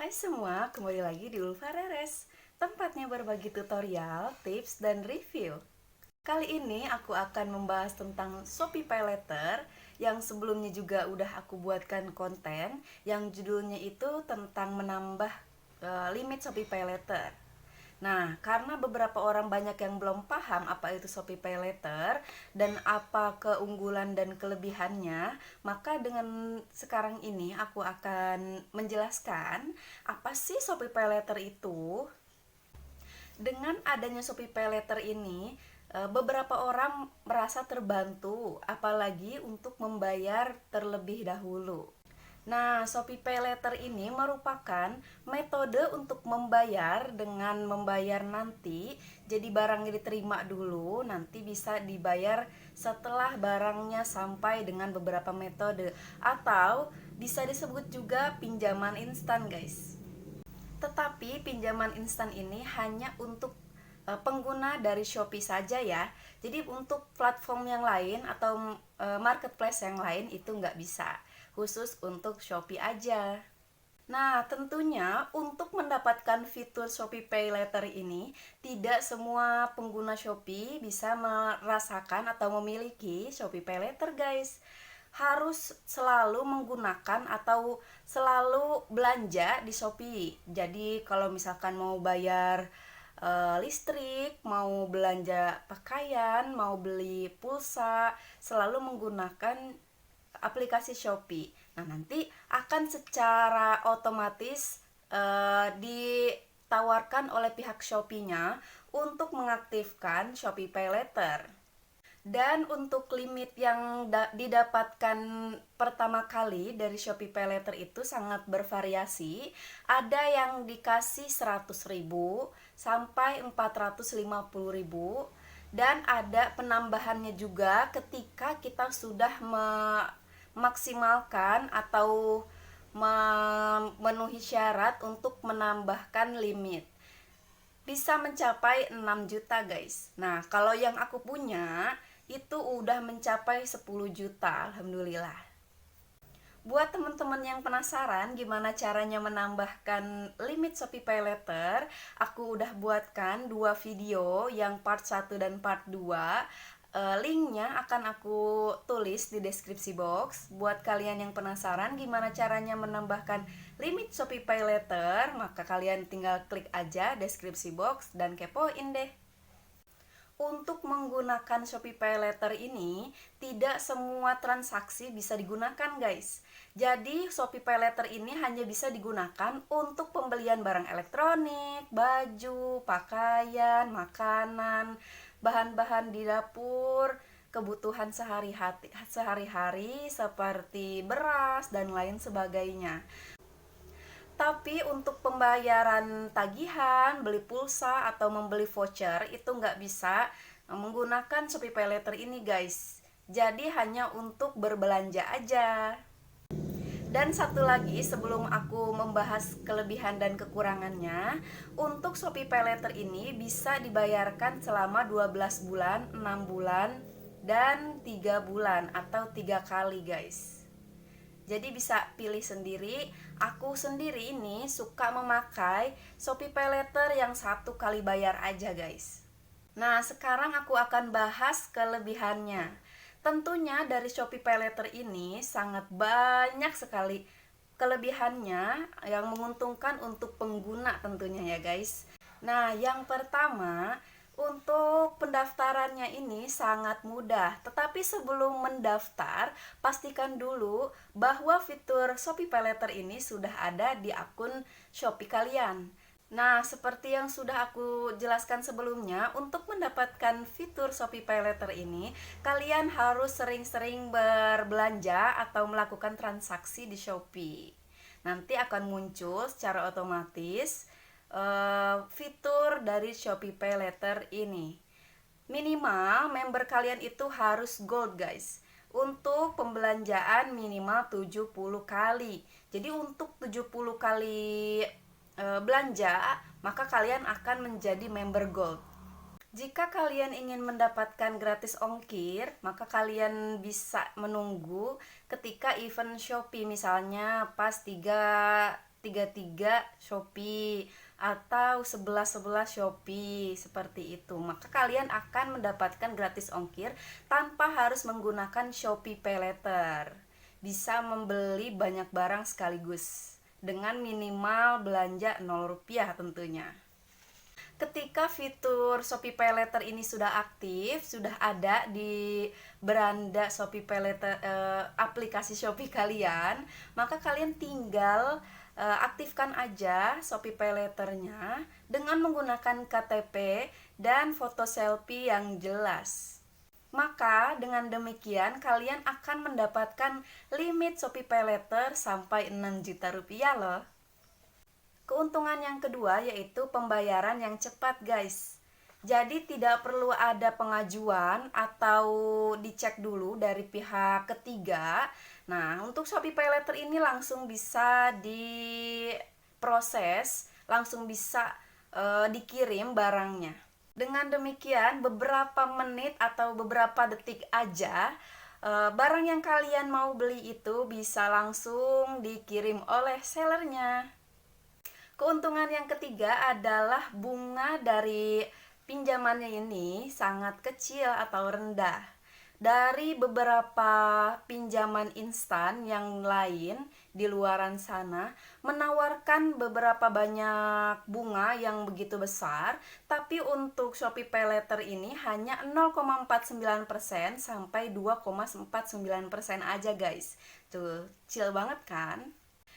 Hai semua, kembali lagi di Ulfa Reres, tempatnya berbagi tutorial, tips, dan review. Kali ini aku akan membahas tentang Shopee PayLater yang sebelumnya juga udah aku buatkan konten yang judulnya itu tentang menambah limit Shopee PayLater. Nah, karena beberapa orang banyak yang belum paham apa itu Shopee PayLater dan apa keunggulan dan kelebihannya, maka dengan sekarang ini aku akan menjelaskan apa sih Shopee PayLater itu. Dengan adanya Shopee PayLater ini, beberapa orang merasa terbantu, apalagi untuk membayar terlebih dahulu. Nah, Shopee PayLater ini merupakan metode untuk membayar dengan membayar nanti. Jadi barangnya diterima dulu, nanti bisa dibayar setelah barangnya sampai dengan beberapa metode. Atau bisa disebut juga pinjaman instan, guys. Tetapi pinjaman instan ini hanya untuk pengguna dari Shopee saja ya. Jadi untuk platform yang lain atau marketplace yang lain itu nggak bisa. Khusus untuk Shopee aja. Nah, tentunya untuk mendapatkan fitur Shopee Pay Later ini, tidak semua pengguna Shopee bisa merasakan atau memiliki Shopee Pay Later, guys. Harus selalu menggunakan atau selalu belanja di Shopee. Jadi, kalau misalkan mau bayar listrik, mau belanja pakaian, mau beli pulsa, selalu menggunakan aplikasi Shopee. Nah, nanti akan secara otomatis ditawarkan oleh pihak Shopee-nya untuk mengaktifkan Shopee Pay Later. Dan untuk limit yang didapatkan pertama kali dari Shopee Pay Later itu sangat bervariasi. Ada yang dikasih 100.000 sampai 450.000 dan ada penambahannya juga ketika kita sudah memaksimalkan atau memenuhi syarat untuk menambahkan limit. Bisa mencapai 6 juta, guys. Nah, kalau yang aku punya itu udah mencapai 10 juta, alhamdulillah. Buat teman-teman yang penasaran gimana caranya menambahkan limit Shopee Pay Later, aku udah buatkan 2 video yang part 1 dan part 2. Linknya akan aku tulis di deskripsi box. Buat kalian yang penasaran gimana caranya menambahkan limit Shopee Pay Later, maka kalian tinggal klik aja deskripsi box dan kepoin deh. Untuk menggunakan Shopee Pay Later ini, tidak semua transaksi bisa digunakan, guys. Jadi, Shopee Pay Later ini hanya bisa digunakan untuk pembelian barang elektronik, baju, pakaian, makanan, bahan-bahan di dapur, kebutuhan sehari-hari seperti beras dan lain sebagainya. Tapi untuk pembayaran tagihan, beli pulsa, atau membeli voucher itu nggak bisa menggunakan Shopee Pay Later ini, guys. Jadi hanya untuk berbelanja aja. Dan satu lagi sebelum aku membahas kelebihan dan kekurangannya, untuk Shopee Pay Later ini bisa dibayarkan selama 12 bulan, 6 bulan, dan 3 bulan atau 3 kali, guys. Jadi bisa pilih sendiri. Aku sendiri ini suka memakai Shopee Pay Later yang 1 kali bayar aja, guys. Nah, sekarang aku akan bahas kelebihannya. Tentunya dari Shopee Pay Later ini sangat banyak sekali kelebihannya yang menguntungkan untuk pengguna tentunya ya, guys. Nah, yang pertama, untuk pendaftarannya ini sangat mudah. Tetapi sebelum mendaftar, pastikan dulu bahwa fitur Shopee Pay Later ini sudah ada di akun Shopee kalian. Nah, seperti yang sudah aku jelaskan sebelumnya, untuk mendapatkan fitur Shopee Pay Later ini, kalian harus sering-sering berbelanja atau melakukan transaksi di Shopee. Nanti akan muncul secara otomatis fitur dari Shopee Pay Later ini. Minimal member kalian itu harus gold, guys. Untuk pembelanjaan minimal 70 kali. Jadi untuk 70 kali belanja, maka kalian akan menjadi member gold. Jika kalian ingin mendapatkan gratis ongkir, maka kalian bisa menunggu ketika event Shopee, misalnya pas 33 Shopee atau 11 Shopee seperti itu. Maka kalian akan mendapatkan gratis ongkir tanpa harus menggunakan Shopee Paylater. Bisa membeli banyak barang sekaligus dengan minimal belanja 0 rupiah tentunya. Ketika fitur Shopee Paylater ini sudah aktif, sudah ada di beranda Shopee Paylater, aplikasi Shopee kalian, maka kalian tinggal aktifkan aja Shopee Paylaternya dengan menggunakan KTP dan foto selfie yang jelas. Maka dengan demikian kalian akan mendapatkan limit Shopee Paylater sampai 6 juta rupiah loh. Keuntungan yang kedua yaitu pembayaran yang cepat guys. Jadi tidak perlu ada pengajuan atau dicek dulu dari pihak ketiga. Nah, untuk Shopee Paylater ini langsung bisa diproses, langsung bisa dikirim barangnya. Dengan demikian beberapa menit atau beberapa detik aja barang yang kalian mau beli itu bisa langsung dikirim oleh sellernya. Keuntungan yang ketiga adalah bunga dari pinjamannya ini sangat kecil atau rendah. Dari beberapa pinjaman instan yang lain di luaran sana menawarkan beberapa banyak bunga yang begitu besar, tapi untuk Shopee Paylater ini hanya 0,49% sampai 2,49% aja guys. Tuh, chill banget kan?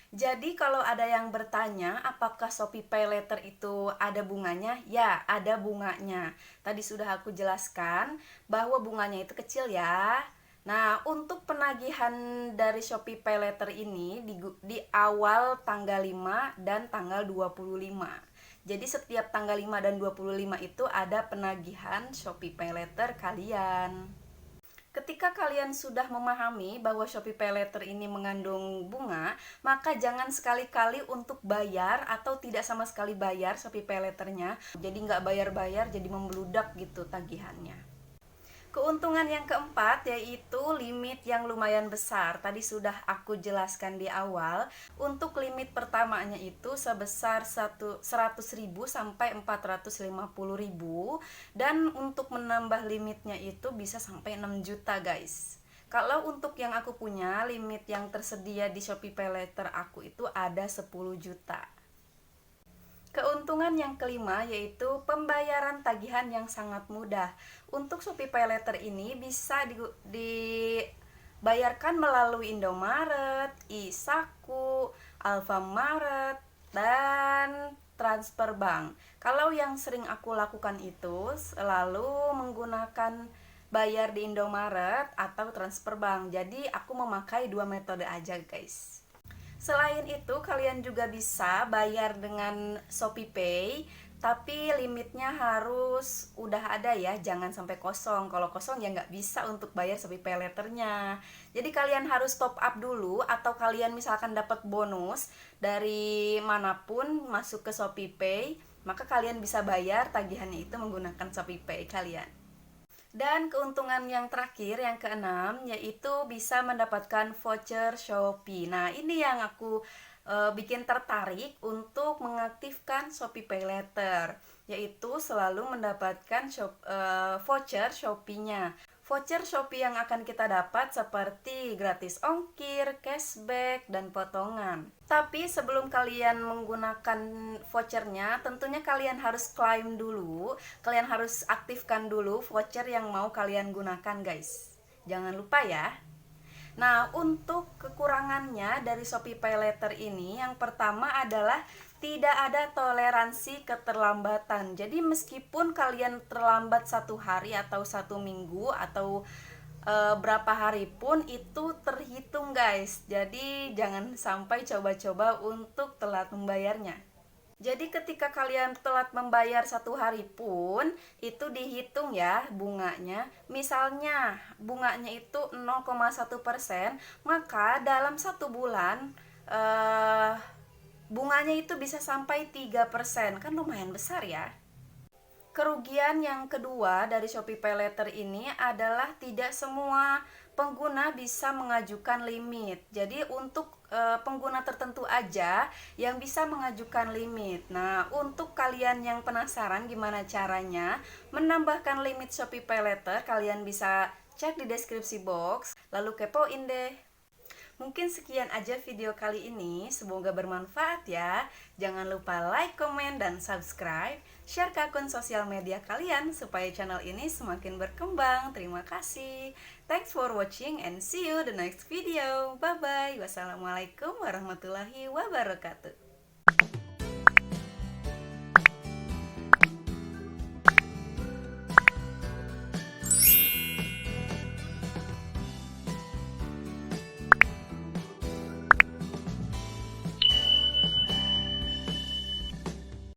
Jadi kalau ada yang bertanya apakah Shopee Paylater itu ada bunganya? Ya, ada bunganya. Tadi sudah aku jelaskan bahwa bunganya itu kecil ya. Nah, untuk penagihan dari Shopee Paylater ini di awal tanggal 5 dan tanggal 25. Jadi setiap tanggal 5 dan 25 itu ada penagihan Shopee Paylater kalian. Ketika kalian sudah memahami bahwa Shopee Paylater ini mengandung bunga, maka jangan sekali-kali untuk bayar atau tidak sama sekali bayar Shopee Paylaternya. Jadi nggak bayar-bayar, jadi membludak gitu tagihannya. Keuntungan yang keempat yaitu limit yang lumayan besar. Tadi sudah aku jelaskan di awal. Untuk limit pertamanya itu sebesar 100.000 sampai 450.000, dan untuk menambah limitnya itu bisa sampai 6 juta guys. Kalau untuk yang aku punya, limit yang tersedia di Shopee Paylater aku itu ada 10 juta. Keuntungan yang kelima yaitu pembayaran tagihan yang sangat mudah. Untuk Shopee Paylater ini bisa dibayarkan melalui Indomaret, iSaku, Alfamart, dan transfer bank. Kalau yang sering aku lakukan itu selalu menggunakan bayar di Indomaret atau transfer bank. Jadi aku memakai dua metode aja guys. Selain itu kalian juga bisa bayar dengan ShopeePay, tapi limitnya harus udah ada ya, jangan sampai kosong. Kalau kosong ya nggak bisa untuk bayar Shopee Paylaternya. Jadi kalian harus top up dulu, atau kalian misalkan dapat bonus dari manapun masuk ke ShopeePay, maka kalian bisa bayar tagihannya itu menggunakan ShopeePay kalian. Dan keuntungan yang terakhir, yang keenam, yaitu bisa mendapatkan voucher Shopee. Nah, ini yang aku bikin tertarik untuk mengaktifkan Shopee Paylater, yaitu selalu mendapatkan voucher Shopee-nya. Voucher Shopee yang akan kita dapat seperti gratis ongkir, cashback, dan potongan. Tapi sebelum kalian menggunakan vouchernya, tentunya kalian harus klaim dulu. Kalian harus aktifkan dulu voucher yang mau kalian gunakan guys. Jangan lupa ya. Nah, untuk kekurangannya dari Shopee Paylater ini, yang pertama adalah tidak ada toleransi keterlambatan. Jadi meskipun kalian terlambat 1 hari atau 1 minggu atau berapa hari pun itu terhitung guys. Jadi jangan sampai coba-coba untuk telat membayarnya. Jadi ketika kalian telat membayar 1 hari pun itu dihitung ya bunganya. Misalnya bunganya itu 0,1%, maka dalam 1 bulan bunganya itu bisa sampai 3%. Kan lumayan besar ya. Kerugian yang kedua dari Shopee Paylater ini adalah tidak semua pengguna bisa mengajukan limit. Jadi untuk pengguna tertentu aja yang bisa mengajukan limit. Nah, untuk kalian yang penasaran gimana caranya menambahkan limit Shopee Paylater, kalian bisa cek di deskripsi box, lalu kepoin deh. Mungkin sekian aja video kali ini, semoga bermanfaat ya. Jangan lupa like, komen, dan subscribe. Share ke akun sosial media kalian supaya channel ini semakin berkembang. Terima kasih. Thanks for watching and see you the next video. Bye bye. Wassalamualaikum warahmatullahi wabarakatuh.